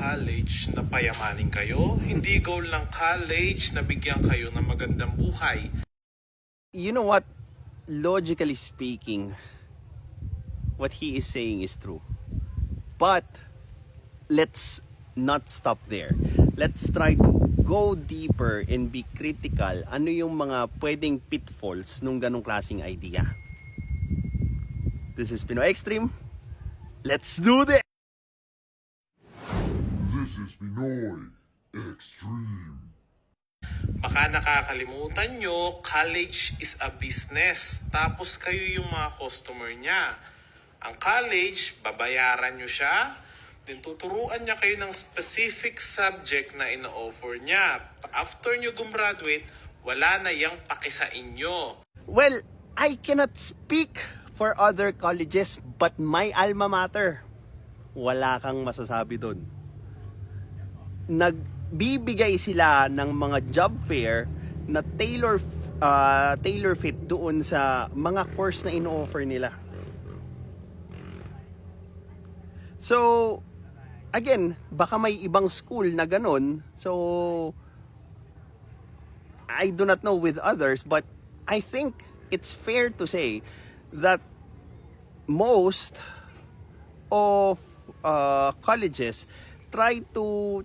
college na payamanin kayo. Hindi goal ng college na bigyan kayo ng magandang buhay. You know what? Logically speaking, what he is saying is true. But let's not stop there. Let's try to go deeper and be critical. Ano yung mga pwedeng pitfalls nung ganong klaseng idea? This is Pinoy Extreme. Let's do this! This is Pinoy Extreme. Baka nakakalimutan nyo, college is a business. Tapos kayo yung mga customer niya. Ang college, babayaran nyo siya. Then tuturuan niya kayo ng specific subject na ino-offer niya. After nyo gumraduate, wala na yang paki sa inyo. Well, I cannot speak for other colleges, but my alma mater, wala kang masasabi doon. Nagbibigay sila ng mga job fair na tailor fit doon sa mga course na ino-offer nila. So, again, baka may ibang school na ganun. So, I do not know with others, but I think it's fair to say that most of colleges try to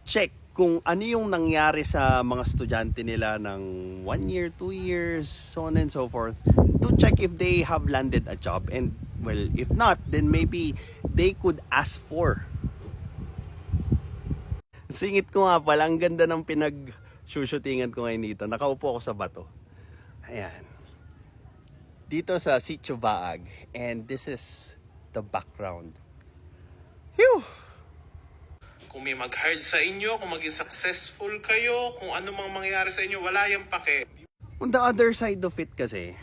check kung ano yung nangyari sa mga estudyante nila ng 1 year, 2 years, so on and so forth, to check if they have landed a job. And well, if not, then maybe they could ask for. Singit ko nga pala, ang ganda ng pinag-shootingan ko ngayon dito. Nakaupo ako sa bato. Ayan. Dito sa Sitio Baag. And this is the background. Phew! Kung may mag-hire sa inyo, kung maging successful kayo, kung ano mang mangyari sa inyo, wala yang pake. On the other side of it kasi,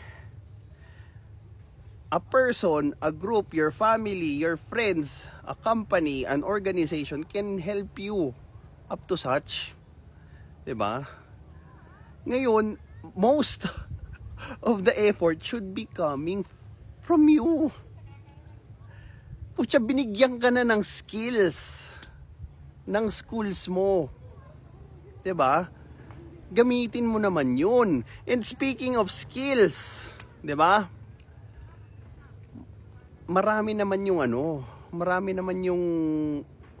a person, a group, your family, your friends, a company, an organization can help you up to such. 'Di ba? Ngayon, most of the effort should be coming from you. Pucha, binigyan ka na ng skills ng schools mo. 'Di ba? Gamitin mo naman 'yun. And speaking of skills, 'di ba? Marami naman yung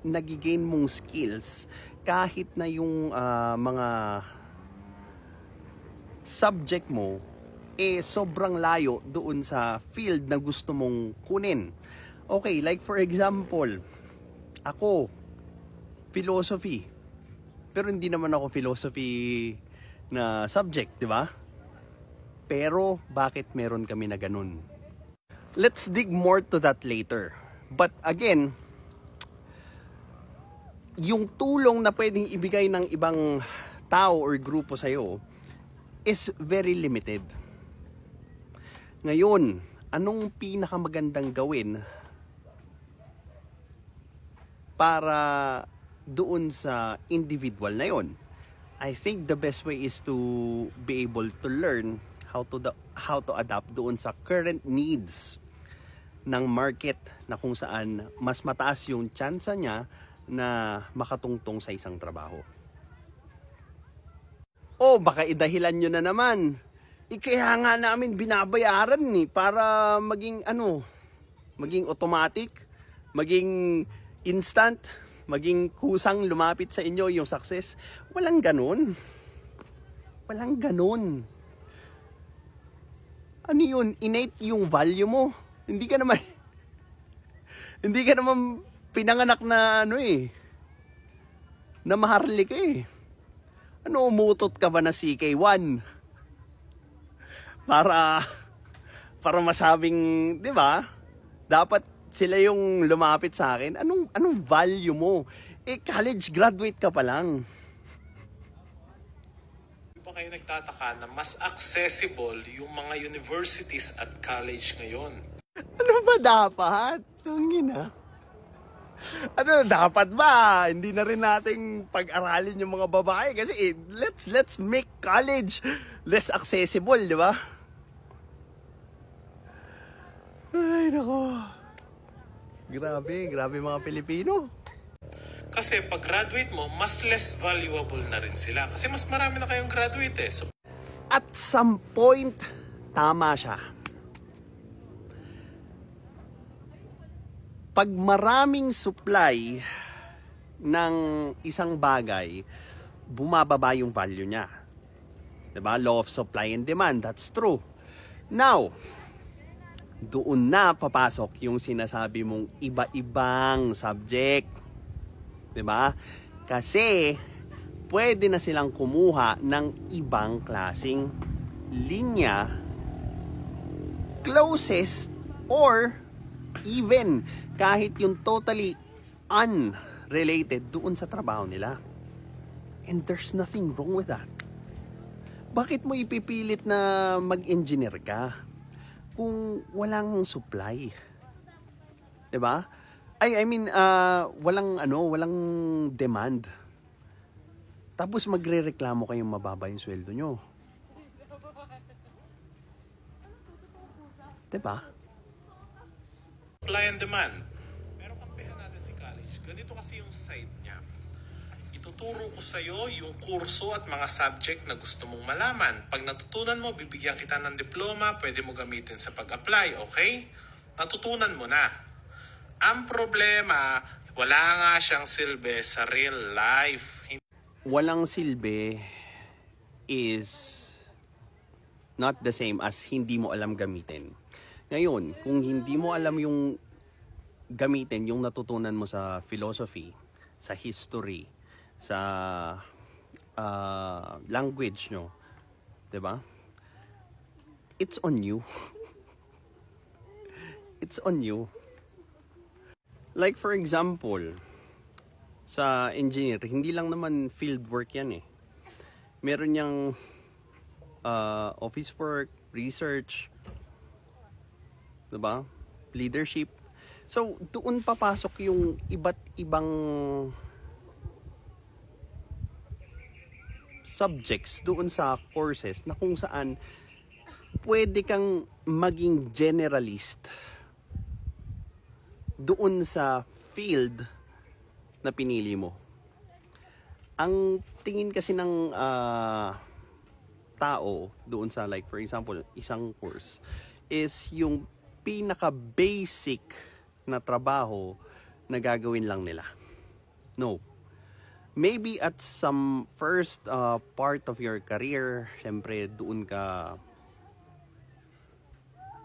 nagigain mong skills kahit na yung mga subject mo sobrang layo doon sa field na gusto mong kunin. Okay, like for example, ako, philosophy. Pero hindi naman ako philosophy na subject, di ba? Pero bakit meron kami na ganun? Let's dig more to that later. But again, yung tulong na pwedeng ibigay ng ibang tao or grupo sa'yo is very limited. Ngayon, anong pinakamagandang gawin para doon sa individual na yon? I think the best way is to be able to learn how to adapt doon sa current needs ng market na kung saan mas mataas yung tsansa niya na makatungtong sa isang trabaho. O baka idahilan nyo na naman. Kaya nga namin binabayaran para maging maging automatic, maging instant, maging kusang lumapit sa inyo yung success. Walang ganun. Walang ganun. Ano yun? Innate yung value mo. Hindi ka naman pinanganak na na maharlik Ano, umutot ka ba na CK1? Para masabing, 'di ba? Dapat sila yung lumapit sa akin. Anong value mo? College graduate ka pa lang. Di ba kayo nagtataka na mas accessible yung mga universities at college ngayon? Ano ba dapat? Tangina. Ano dapat ba? Hindi na rin nating pag-aralin yung mga babae kasi let's make college less accessible, di ba? Ay, nako. Grabe mga Pilipino. Kasi pag graduate mo, mas less valuable na rin sila. Kasi mas marami na kayong graduate eh. So, At some point, tama siya. Pag maraming supply ng isang bagay, bumababa yung value niya. 'Di ba? Law of supply and demand, that's true. Now, doon na papasok yung sinasabi mong iba-ibang subject. 'Di ba? Kasi pwede na silang kumuha ng ibang klasing linya, closest, or even kahit yung totally unrelated doon sa trabaho nila. And there's nothing wrong with that. Bakit mo ipipilit na mag-engineer ka kung walang supply? 'Di ba? Walang demand. Tapos magrereklamo kayong mababa yung sweldo nyo. 'Di ba? supply and demand. Pero kampihan natin si college. Ganito kasi yung side niya. Ituturo ko sa'yo yung kurso at mga subject na gusto mong malaman. Pag natutunan mo, bibigyan kita ng diploma, pwede mo gamitin sa pag-apply, okay? Natutunan mo na. Ang problema, wala nga siyang silbi sa real life. Walang silbi is not the same as hindi mo alam gamitin. Ngayon, kung hindi mo alam yung gamitin, yung natutunan mo sa philosophy, sa history, sa language nyo, 'di ba? It's on you. It's on you. Like for example, sa engineer, hindi lang naman field work yan eh. Meron niyang office work, research, 'di ba? Leadership. So, doon papasok yung iba't ibang subjects doon sa courses na kung saan pwede kang maging generalist doon sa field na pinili mo. Ang tingin kasi ng tao doon sa, like for example, isang course is yung pinaka-basic na trabaho na gagawin lang nila. No. Maybe at some first part of your career, syempre doon ka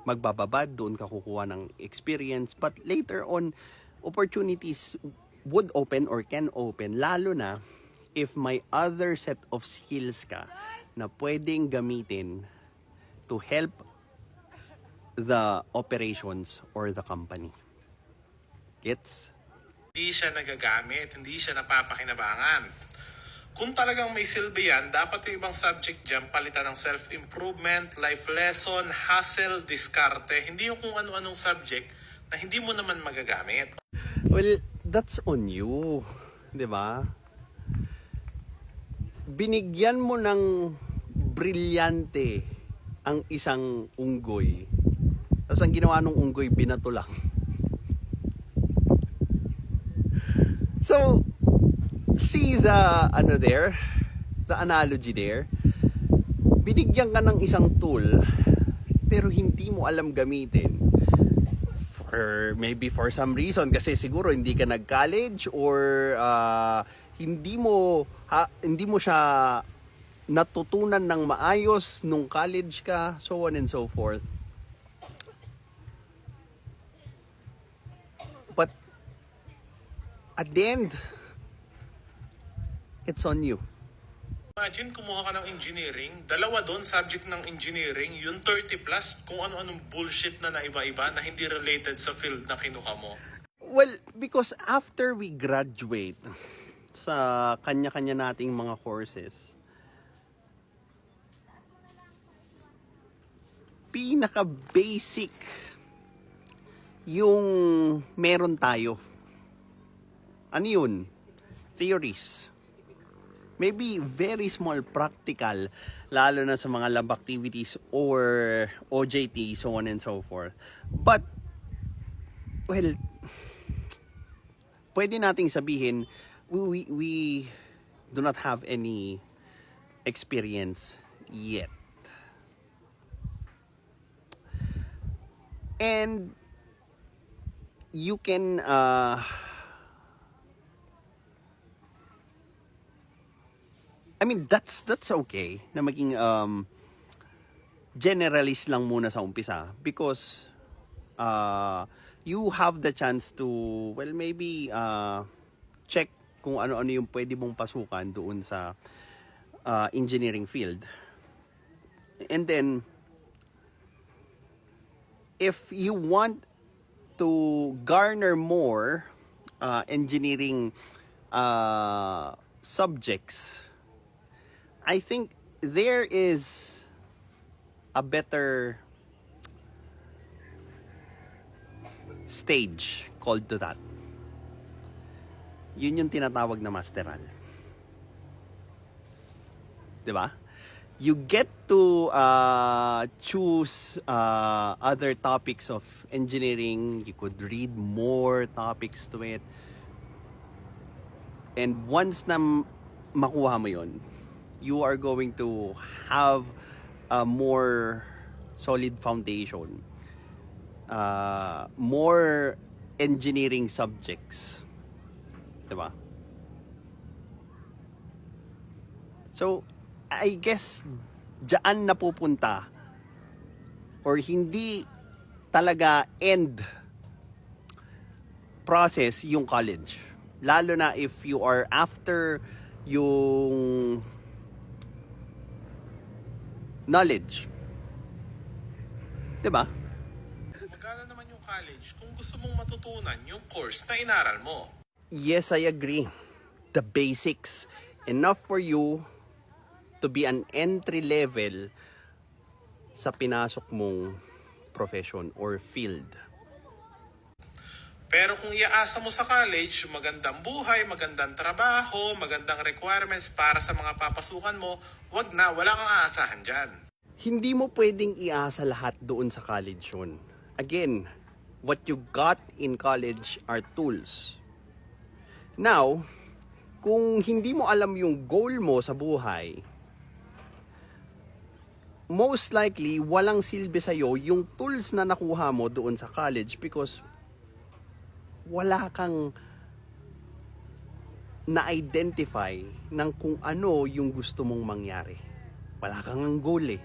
magbababad, doon ka kukuha ng experience, but later on, opportunities would open or can open, lalo na if may other set of skills ka na pwedeng gamitin to help the operations or the company. Gets? Hindi siya nagagamit, hindi siya napapakinabangan. Kung talagang may silbi yan, dapat yung ibang subject dyan palitan ng self-improvement, life lesson, hustle, diskarte. Hindi yung kung ano-anong subject na hindi mo naman magagamit. Well, that's on you. 'Di ba? Binigyan mo ng brilyante ang isang unggoy. Tapos ang ginawa ng unggoy, binato lang. So, see the analogy there. Binigyan ka ng isang tool, pero hindi mo alam gamitin. Maybe for some reason, kasi siguro hindi ka nag-college or hindi mo siya natutunan ng maayos nung college ka, so on and so forth. But at the end, it's on you. Imagine, kumuha ka ng engineering, dalawa doon, subject ng engineering, yung 30 plus, kung ano-anong bullshit na iba-iba na hindi related sa field na kinuha mo. Well, because after we graduate sa kanya-kanya nating mga courses, pinaka-basic yung meron tayo. Ano yun? Theories. Maybe very small practical, lalo na sa mga lab activities or OJT, so on and so forth. But, well, pwede nating sabihin, we do not have any experience yet. And you can I mean, that's okay na maging generalist lang muna sa umpisa, because you have the chance to, well, maybe check kung ano-ano yung pwede mong pasukan doon sa engineering field. And then, if you want to garner more engineering subjects, I think there is a better stage called to that. Yun yung tinatawag na masteral. 'Di ba? You get to choose other topics of engineering. You could read more topics to it. And once na makuha mo yun, you are going to have a more solid foundation. More engineering subjects. Diba? So, I guess, dyan napupunta or hindi talaga end process yung college. Lalo na if you are after yung knowledge. Diba? Magkano naman yung college kung gusto mong matutunan yung course na inaral mo? Yes, I agree. The basics. Enough for you to be an entry level sa pinasok mong profession or field. Pero kung iaasa mo sa college, magandang buhay, magandang trabaho, magandang requirements para sa mga papasukan mo, wag na, wala kang aasahan dyan. Hindi mo pwedeng iasa lahat doon sa college yun. Again, what you got in college are tools. Now, kung hindi mo alam yung goal mo sa buhay, most likely, walang silbi sa'yo yung tools na nakuha mo doon sa college, because wala kang na-identify ng kung ano yung gusto mong mangyari. Wala kang ang goal eh.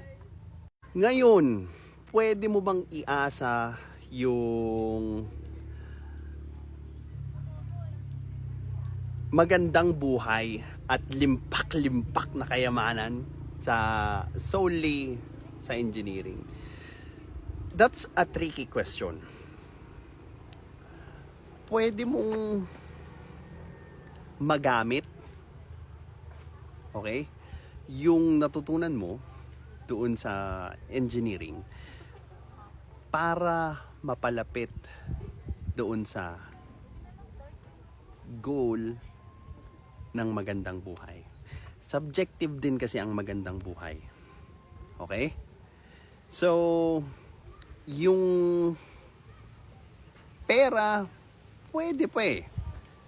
Ngayon, pwede mo bang iasa yung magandang buhay at limpak-limpak na kayamanan solely sa engineering? That's a tricky question. Pwede mong magamit, okay, yung natutunan mo doon sa engineering para mapalapit doon sa goal ng magandang buhay. Subjective din kasi ang magandang buhay. Okay? So, yung pera, pwede pa eh.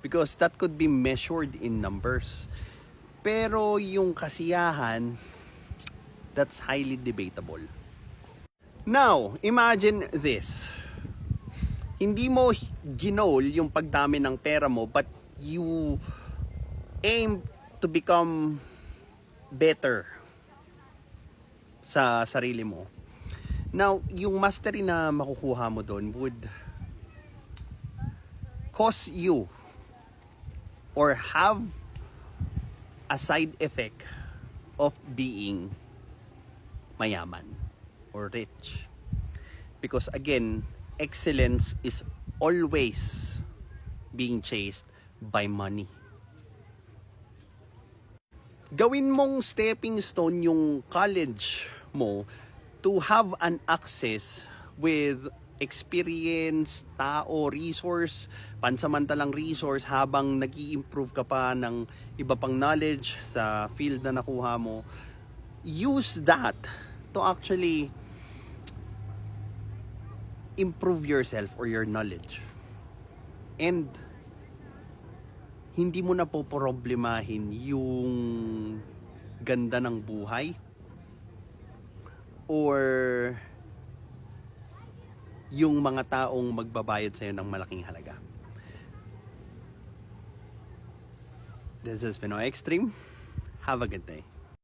Because that could be measured in numbers. Pero yung kasiyahan, that's highly debatable. Now, imagine this. Hindi mo ginol yung pagdami ng pera mo, but you aim to become better sa sarili mo. Now, yung mastery na makukuha mo doon would cause you or have a side effect of being mayaman or rich. Because again, excellence is always being chased by money. Gawin mong stepping stone yung college mo to have an access with experience, tao, resource, pansamantalang resource habang nag-i-improve ka pa ng iba pang knowledge sa field na nakuha mo. Use that to actually improve yourself or your knowledge. And hindi mo na po problemahin yung ganda ng buhay or yung mga taong magbabayad sa'yo ng malaking halaga. This is Pinoy Extreme. Have a good day.